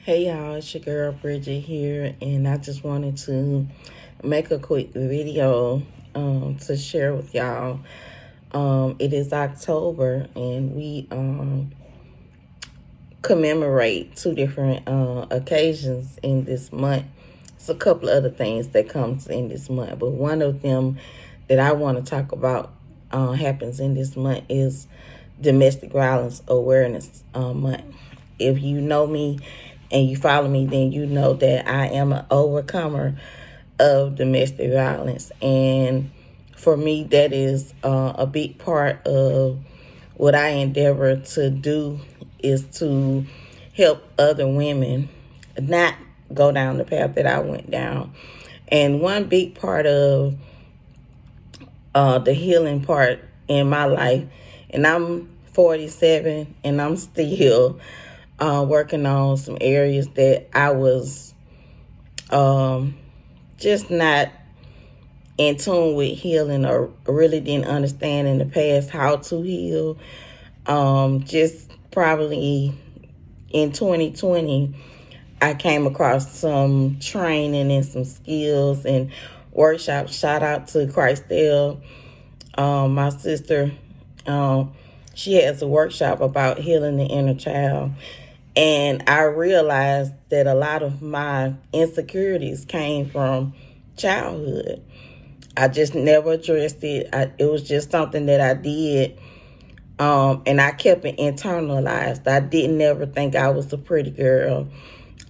Hey y'all, it's your girl Bridget here, and I just wanted to make a quick video to share with y'all. It is October, and we commemorate two different occasions in this month. It's a couple of other things that comes in this month, but one of them that I want to talk about happens in this month is Domestic Violence Awareness Month. If you know me and you follow me, then you know that I am an overcomer of domestic violence. And for me, that is a big part of what I endeavor to do is to help other women not go down the path that I went down. And one big part of the healing part in my life, and I'm 47 and I'm still working on some areas that I was just not in tune with healing, or really didn't understand in the past how to heal. Just probably in 2020, I came across some training and some skills and workshops. Shout out to Christelle, my sister. She has a workshop about healing the inner child. And I realized that a lot of my insecurities came from childhood. I just never addressed it. It was just something that I did. And I kept it internalized. I didn't ever think I was a pretty girl.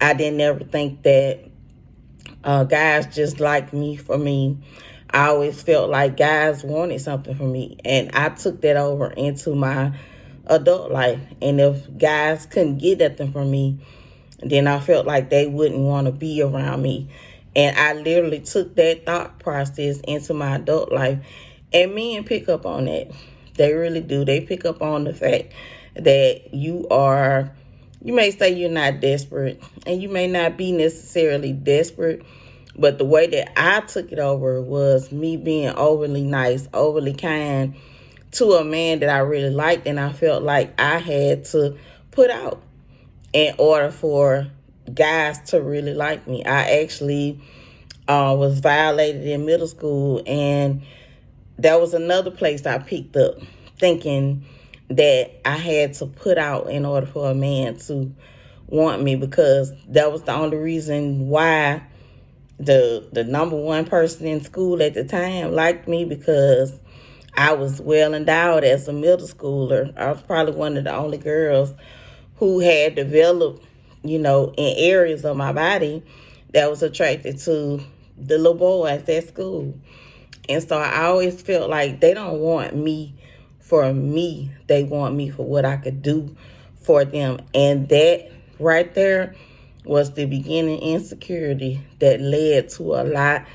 I didn't ever think that guys just liked me for me. I always felt like guys wanted something from me. And I took that over into my adult life. And if guys couldn't get nothing from me, then I felt like they wouldn't want to be around me. And I literally took that thought process into my adult life. And men pick up on that. They really do. They pick up on the fact that you may say you're not desperate, and you may not be necessarily desperate, but the way that I took it over was me being overly nice, overly kind to a man that I really liked, and I felt like I had to put out in order for guys to really like me. I actually was violated in middle school, and that was another place I picked up, thinking that I had to put out in order for a man to want me, because that was the only reason why the number one person in school at the time liked me, because I was well endowed as a middle schooler. I was probably one of the only girls who had developed, in areas of my body that was attracted to the little boys at school. And so I always felt like they don't want me for me. They want me for what I could do for them. And that right there was the beginning insecurity that led to a lot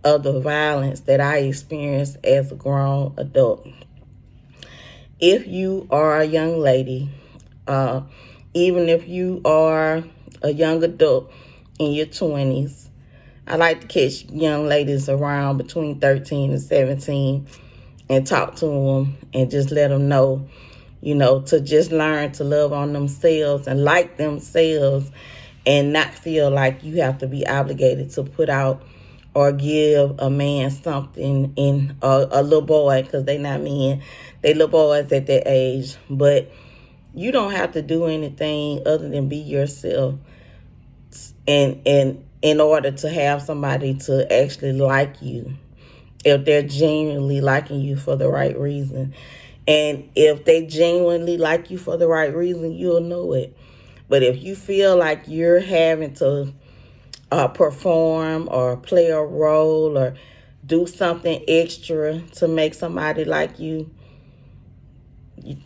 of the violence that I experienced as a grown adult. If you are a young lady, even if you are a young adult in your 20s, I like to catch young ladies around between 13 and 17 and talk to them and just let them know, to just learn to love on themselves and like themselves, and not feel like you have to be obligated to put out or give a man something in a little boy, because they not men. They little boys at that age. But you don't have to do anything other than be yourself, and in order to have somebody to actually like you, if they're genuinely liking you for the right reason. And if they genuinely like you for the right reason, you'll know it. But if you feel like you're having to perform or play a role or do something extra to make somebody like you,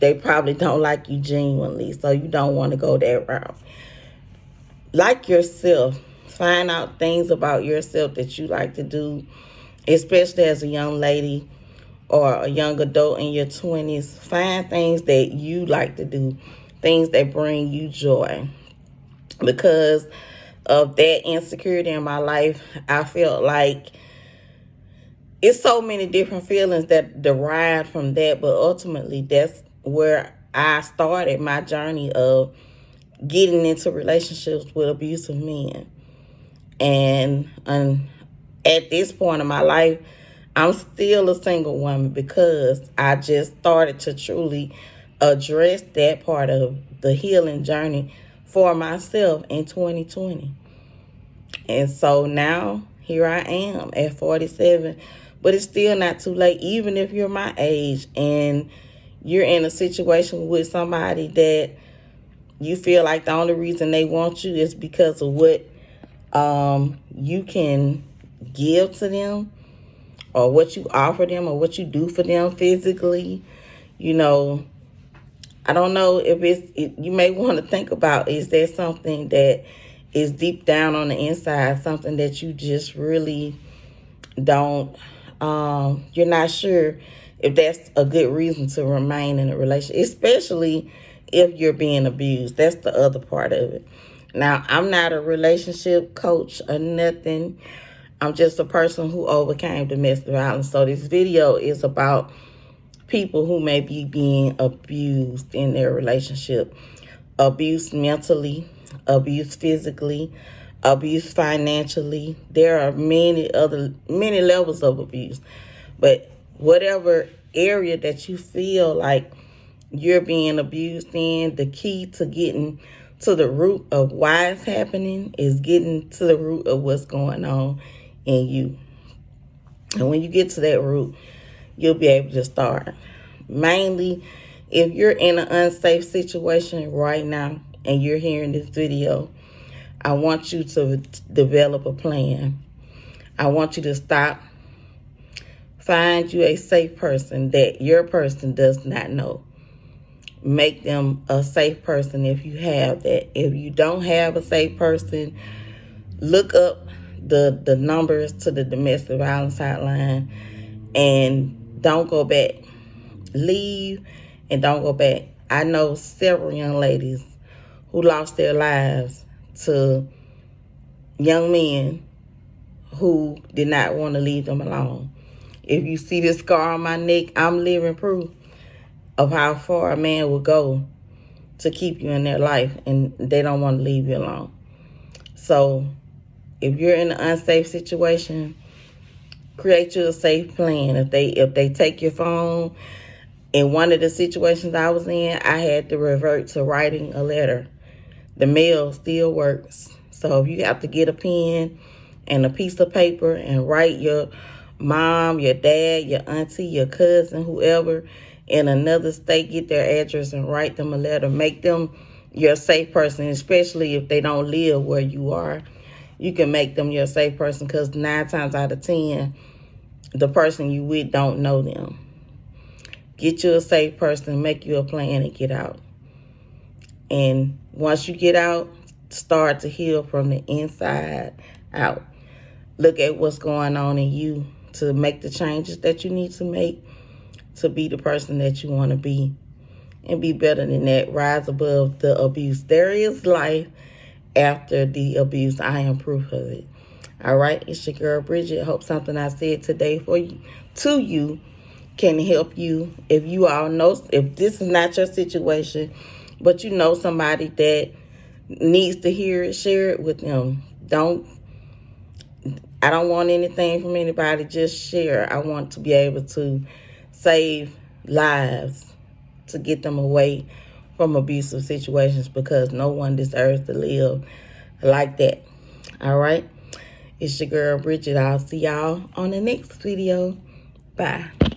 they probably don't like you genuinely. So you don't want to go that route. Like yourself. Find out things about yourself that you like to do, especially as a young lady or a young adult in your 20s. Find things that you like to do, things that bring you joy. Because of that insecurity in my life, I felt like it's so many different feelings that derive from that, but ultimately that's where I started my journey of getting into relationships with abusive men. And at this point in my life, I'm still a single woman because I just started to truly address that part of the healing journey for myself in 2020. And so now here I am at 47, but it's still not too late, even if you're my age and you're in a situation with somebody that you feel like the only reason they want you is because of what you can give to them, or what you offer them, or what you do for them physically. You know, I don't know if you may want to think about, is there something that is deep down on the inside, something that you just really don't, you're not sure if that's a good reason to remain in a relationship, especially if you're being abused. That's the other part of it. Now, I'm not a relationship coach or nothing. I'm just a person who overcame domestic violence. So this video is about people who may be being abused in their relationship. Abused mentally, abused physically, abused financially. There are many levels of abuse. But whatever area that you feel like you're being abused in, the key to getting to the root of why it's happening is getting to the root of what's going on in you. And when you get to that root, you'll be able to start. Mainly, if you're in an unsafe situation right now and you're hearing this video, I want you to develop a plan. I want you to stop. Find you a safe person that your person does not know. Make them a safe person if you have that. If you don't have a safe person, look up the numbers to the domestic violence hotline and don't go back. Leave and don't go back. I know several young ladies who lost their lives to young men who did not want to leave them alone. If you see this scar on my neck, I'm living proof of how far a man will go to keep you in their life, and they don't want to leave you alone. So if you're in an unsafe situation, create you a safe plan. If they take your phone, in one of the situations I was in, I had to revert to writing a letter. The mail still works. So if you have to get a pen and a piece of paper and write your mom, your dad, your auntie, your cousin, whoever in another state, get their address and write them a letter. Make them your safe person, especially if they don't live where you are. You can make them your safe person, because 9 times out of 10, the person you with don't know them. Get you a safe person, make you a plan, and get out. And once you get out, start to heal from the inside out. Look at what's going on in you to make the changes that you need to make to be the person that you want to be, and be better than that. Rise above the abuse. There is life after the abuse. I am proof of it. All right, it's your girl Bridget. Hope something I said today to you can help you. If you all know, if this is not your situation, but you know somebody that needs to hear it, share it with them. I don't want anything from anybody, just share. I want to be able to save lives, to get them away from abusive situations, because no one deserves to live like that. All right, it's your girl Bridget. I'll see y'all on the next video. Bye.